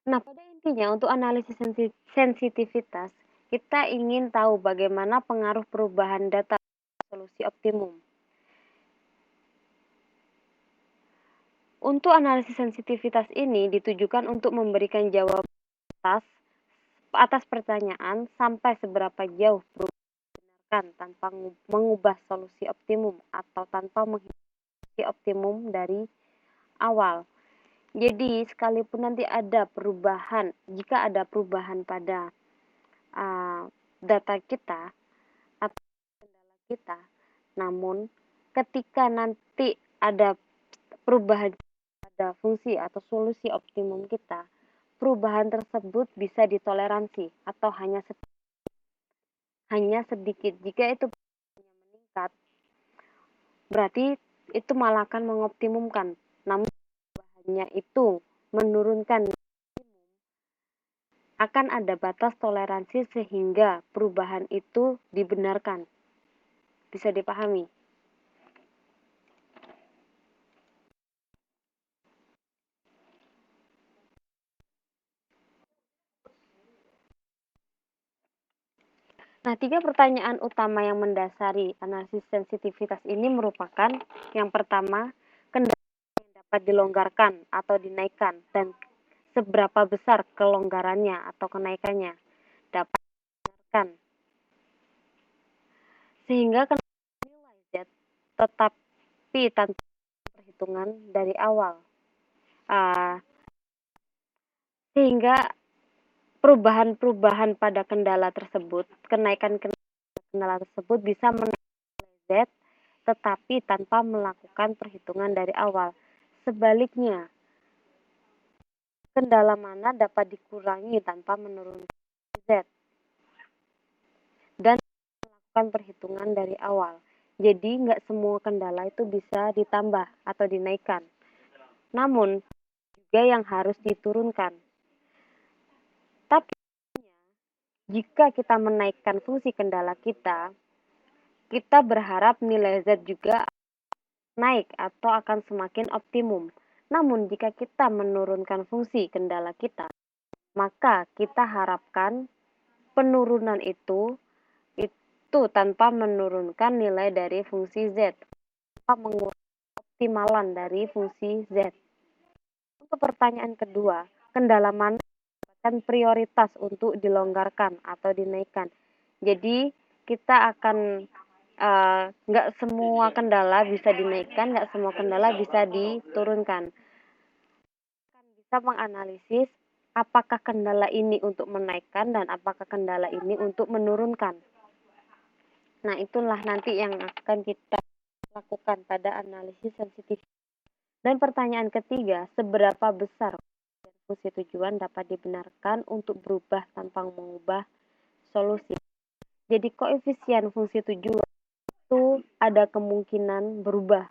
Nah, pada intinya untuk analisis sensitivitas, kita ingin tahu bagaimana pengaruh perubahan data solusi optimum. Untuk analisis sensitivitas ini ditujukan untuk memberikan jawaban atas pertanyaan sampai seberapa jauh perubahan tanpa mengubah solusi optimum atau tanpa menghitung optimum dari awal. Jadi, sekalipun nanti ada perubahan, jika ada perubahan pada data kita atau kendala kita, namun ketika nanti ada perubahan pada fungsi atau solusi optimum kita, perubahan tersebut bisa ditoleransi atau hanya sedikit. Jika itu meningkat, berarti itu malah akan mengoptimumkan. Namun hanya itu menurunkan, akan ada batas toleransi sehingga perubahan itu dibenarkan. Bisa dipahami? Nah, 3 pertanyaan utama yang mendasari analisis sensitivitas ini merupakan yang pertama, kendala yang dapat dilonggarkan atau dinaikkan dan seberapa besar kelonggarannya atau kenaikannya dapat dinaikkan. Sehingga nilai Z tetapi tanpa perhitungan dari awal. Sehingga perubahan-perubahan pada kendala tersebut, kenaikan kendala tersebut bisa menaikkan Z tetapi tanpa melakukan perhitungan dari awal. Sebaliknya, kendala mana dapat dikurangi tanpa menurunkan Z dan melakukan perhitungan dari awal. Jadi, nggak semua kendala itu bisa ditambah atau dinaikkan. Namun, juga yang harus diturunkan. Tapi, jika kita menaikkan fungsi kendala kita berharap nilai Z juga naik atau akan semakin optimum. Namun, jika kita menurunkan fungsi kendala kita, maka kita harapkan penurunan itu tanpa menurunkan nilai dari fungsi Z, tanpa mengurangi optimalan dari fungsi Z. Untuk pertanyaan kedua, kendala mana mendapatkan prioritas untuk dilonggarkan atau dinaikkan? Jadi, kita akan nggak semua kendala bisa dinaikkan, nggak semua kendala bisa diturunkan. Akan bisa menganalisis apakah kendala ini untuk menaikkan dan apakah kendala ini untuk menurunkan. Nah, itulah nanti yang akan kita lakukan pada analisis sensitif. Dan pertanyaan ketiga, seberapa besar fungsi tujuan dapat dibenarkan untuk berubah tanpa mengubah solusi. Jadi koefisien fungsi tujuan itu ada kemungkinan berubah.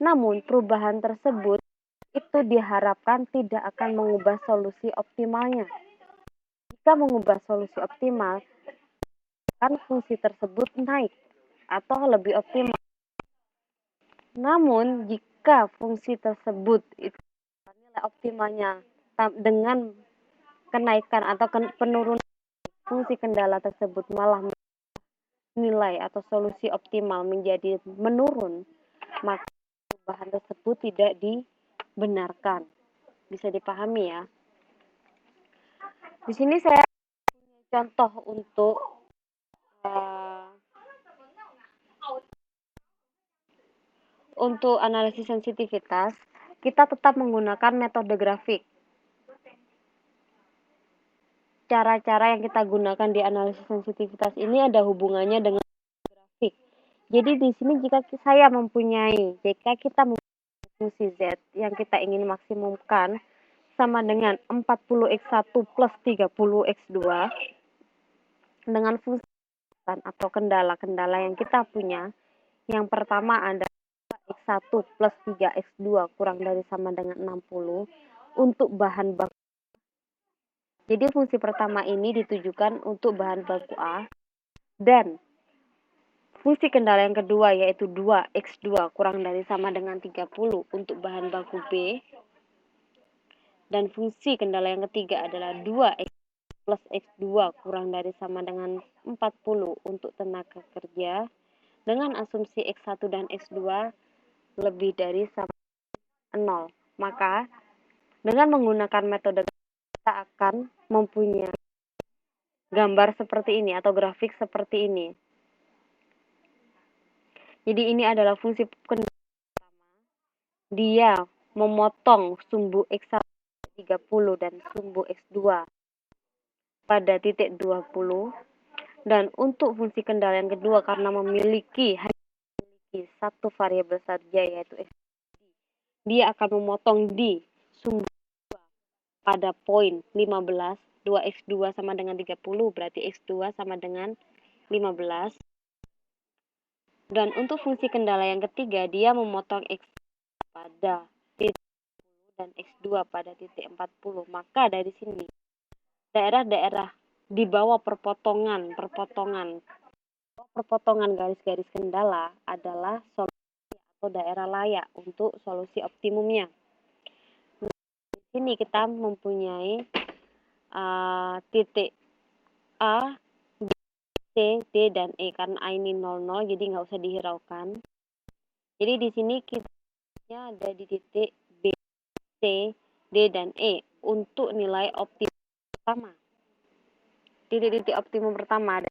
Namun perubahan tersebut itu diharapkan tidak akan mengubah solusi optimalnya. Jika mengubah solusi optimal, kan fungsi tersebut naik atau lebih optimal. Namun jika fungsi tersebut itu nilai optimalnya dengan kenaikan atau penurunan fungsi kendala tersebut malah nilai atau solusi optimal menjadi menurun, maka perubahan tersebut tidak dibenarkan. Bisa dipahami ya. Di sini saya punya contoh untuk analisis sensitivitas, kita tetap menggunakan metode grafik. Cara-cara yang kita gunakan di analisis sensitivitas ini ada hubungannya dengan grafik. Jadi di sini jika kita mempunyai fungsi Z yang kita ingin maksimumkan sama dengan 40x1 plus 30x2 dengan fungsi atau kendala-kendala yang kita punya. Yang pertama ada x1 plus 3x2 kurang dari sama dengan 60 untuk bahan baku. Jadi fungsi pertama ini ditujukan untuk bahan baku A dan fungsi kendala yang kedua yaitu 2x2 kurang dari sama dengan 30 untuk bahan baku B Dan fungsi kendala yang ketiga adalah 2x plus X2 kurang dari sama dengan 40 untuk tenaga kerja dengan asumsi X1 dan X2 lebih dari sama 0. Maka dengan menggunakan metode kita akan mempunyai gambar seperti ini atau grafik seperti ini. Jadi ini adalah fungsi kendala pertama. Dia memotong sumbu X1 30 dan sumbu X2 pada titik 20. Dan untuk fungsi kendala yang kedua, karena memiliki satu variabel saja yaitu X, dia akan memotong di sumbu pada poin 15. 2x2 sama dengan 30, berarti x2 sama dengan 15. Dan untuk fungsi kendala yang ketiga, dia memotong x pada titik 10 dan x2 pada titik 40. Maka dari sini, daerah-daerah di bawah perpotongan garis-garis kendala adalah solusi atau daerah layak untuk solusi optimumnya. Nah, di sini kita mempunyai titik A, B, C, D, dan E. Karena A ini 00, jadi nggak usah dihiraukan. Jadi di sini kita ada di titik B, C, D, dan E untuk nilai optimum pertama. Titik-titik optimum pertama ada.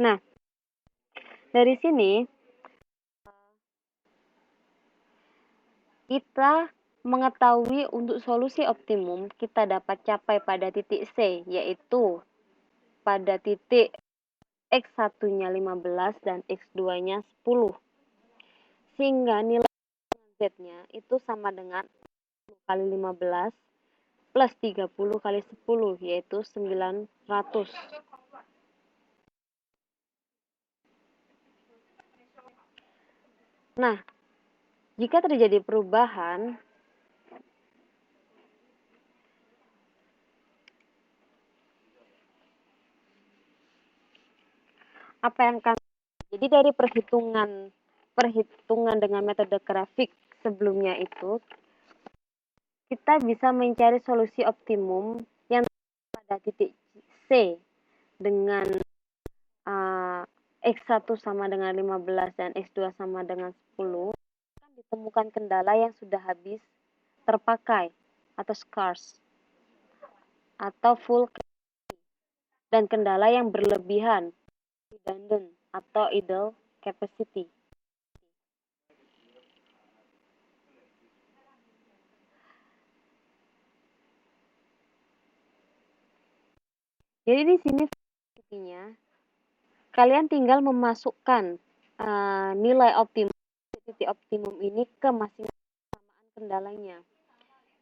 Nah, dari sini kita mengetahui untuk solusi optimum kita dapat capai pada titik C, yaitu pada titik X1-nya 15 dan X2-nya 10. Sehingga nilai Z-nya itu sama dengan 10 kali 15 plus 30 kali 10, yaitu 900. Nah, jika terjadi perubahan, apa yang akan jadi dari perhitungan dengan metode grafik sebelumnya itu, kita bisa mencari solusi optimum yang pada titik C dengan X1 sama dengan 15 dan X2 sama dengan 10, akan ditemukan kendala yang sudah habis terpakai atau scarce atau full, dan kendala yang berlebihan redundant atau idle capacity. Jadi di sini intinya kalian tinggal memasukkan nilai optimum titik optimum ini ke masing-masing kesamaan kendalanya.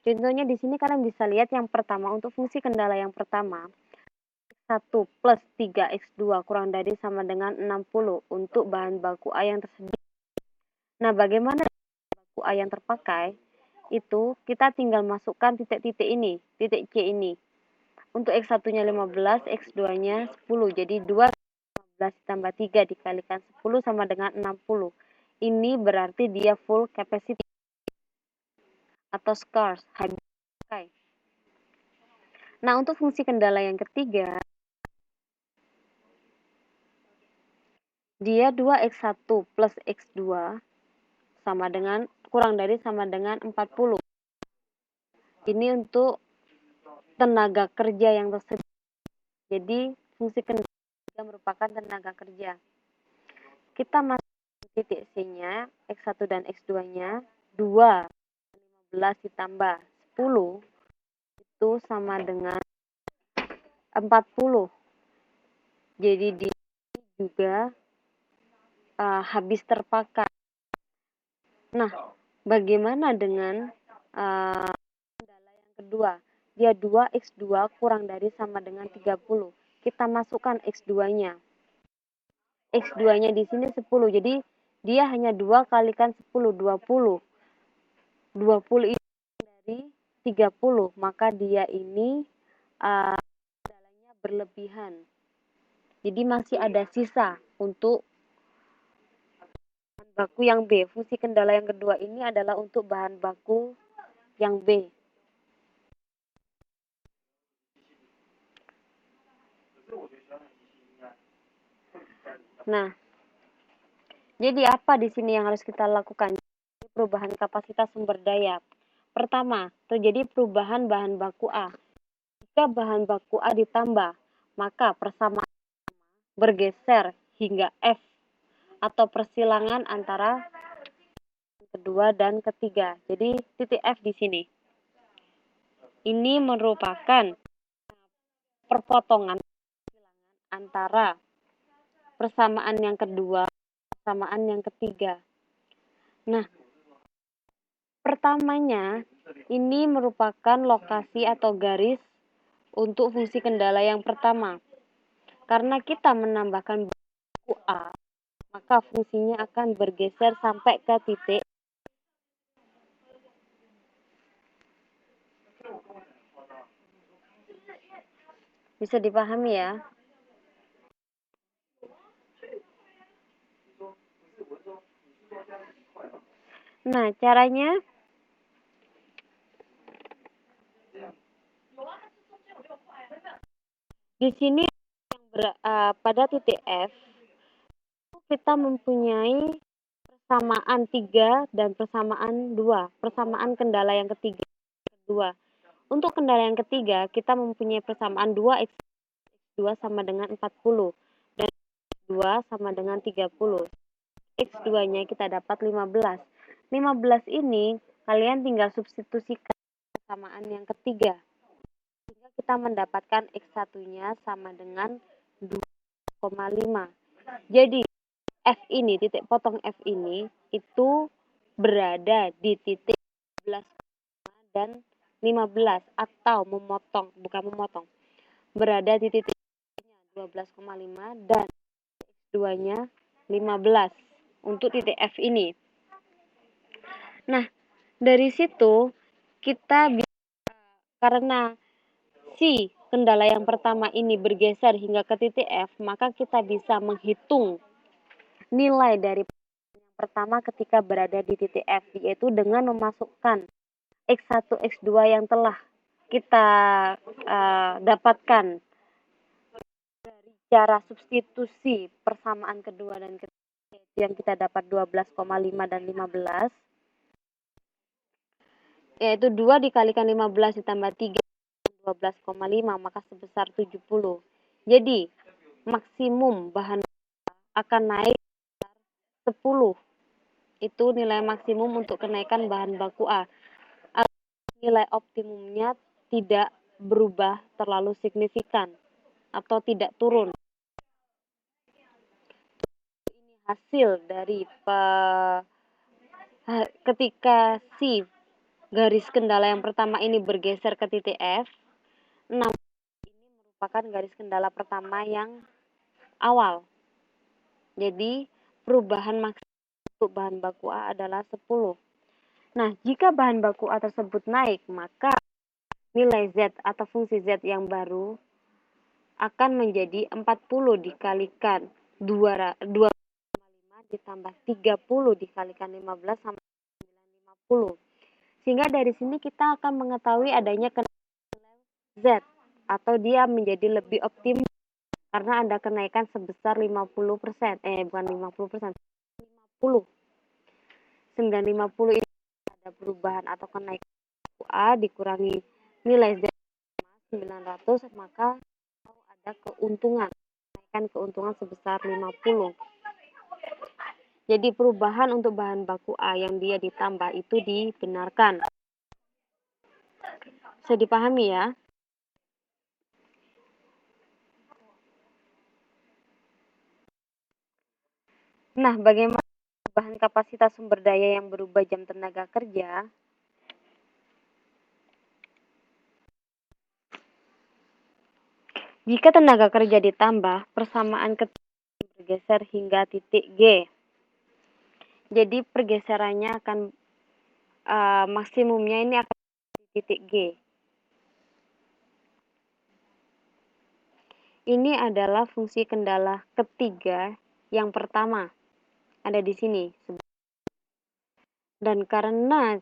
Contohnya di sini kalian bisa lihat yang pertama untuk fungsi kendala yang pertama 1 plus 3x2 kurang dari sama dengan 60 untuk bahan baku A yang tersedia. Nah, bagaimana bahan baku A yang terpakai? Itu kita tinggal masukkan titik-titik ini, titik C ini. Untuk X1-nya 15, X2-nya 10. Jadi 2 15 ditambah 3 dikalikan 10 sama dengan 60. Ini berarti dia full capacity atau scarce, habis pakai. Nah, untuk fungsi kendala yang ketiga, dia 2x1 plus x2 sama dengan kurang dari sama dengan 40. Ini untuk tenaga kerja yang tersedia. Jadi, fungsi kendala merupakan tenaga kerja. Kita masuk titik C-nya, X1 dan X2-nya, 2 15 ditambah 10 itu sama dengan 40. Jadi di juga habis terpakai. Nah, bagaimana dengan kendala yang kedua? Dia 2x2 kurang dari sama dengan 30. Kita masukkan x2-nya. X2-nya di sini 10. Jadi dia hanya 2 kalikan 10, 20. 20 itu dari 30, maka dia ini kendalanya berlebihan. Jadi masih ada sisa untuk baku yang B. Fungsi kendala yang kedua ini adalah untuk bahan baku yang B. Nah, jadi apa di sini yang harus kita lakukan? Perubahan kapasitas sumber daya. Pertama, terjadi perubahan bahan baku A. Jika bahan baku A ditambah, maka persamaan bergeser hingga F atau persilangan antara kedua dan ketiga. Jadi titik F di sini. Ini merupakan perpotongan antara persamaan yang kedua, persamaan yang ketiga. Nah, pertamanya ini merupakan lokasi atau garis untuk fungsi kendala yang pertama. Karena kita menambahkan baku A, maka fungsinya akan bergeser sampai ke titik. Bisa dipahami ya? Nah, caranya di sini pada titik F kita mempunyai persamaan 3 dan persamaan 2, persamaan kendala yang ketiga. Untuk kendala yang ketiga, kita mempunyai persamaan 2 X2 sama dengan 40 dan X2 sama dengan 30. X2-nya kita dapat 15. 15 ini kalian tinggal substitusikan persamaan yang ketiga. Sehingga kita mendapatkan X1-nya sama dengan 2,5. Jadi F ini, titik potong F ini itu berada di titik 12 dan 15 atau memotong, bukan memotong. Berada di titik 12,5 dan X2-nya 15 untuk titik F ini. Nah, dari situ kita bisa, karena si kendala yang pertama ini bergeser hingga ke titik F, maka kita bisa menghitung nilai dari yang pertama ketika berada di titik F, yaitu dengan memasukkan X1, X2 yang telah kita dapatkan dari cara substitusi persamaan kedua dan ketiga yang kita dapat 12,5 dan 15, yaitu 2 dikalikan 15 ditambah 3 12,5 maka sebesar 70. Jadi maksimum bahan akan naik 10. Itu nilai maksimum untuk kenaikan bahan baku A. Nilai optimumnya tidak berubah terlalu signifikan atau tidak turun. Ini hasil dari ketika si garis kendala yang pertama ini bergeser ke titik F, 6 ini merupakan garis kendala pertama yang awal. Jadi perubahan maksimal untuk bahan baku A adalah 10. Nah, jika bahan baku A tersebut naik, maka nilai Z atau fungsi Z yang baru akan menjadi 40 dikalikan 2,5 ditambah 30 dikalikan 15 sama 950. Sehingga dari sini kita akan mengetahui adanya kenaikan Z atau dia menjadi lebih optimal karena ada kenaikan sebesar 50%. Bukan 50%, 50. 950 ini ada perubahan atau kenaikan A dikurangi nilai Z 900, maka ada keuntungan, kenaikan keuntungan sebesar 50. Jadi perubahan untuk bahan baku A yang dia ditambah itu dibenarkan. Bisa dipahami ya? Nah, bagaimana bahan kapasitas sumber daya yang berubah jam tenaga kerja? Jika tenaga kerja ditambah, persamaan ketiga bergeser hingga titik G. Jadi pergeserannya akan maksimumnya ini akan di titik G. Ini adalah fungsi kendala ketiga yang pertama. Ada di sini. Dan karena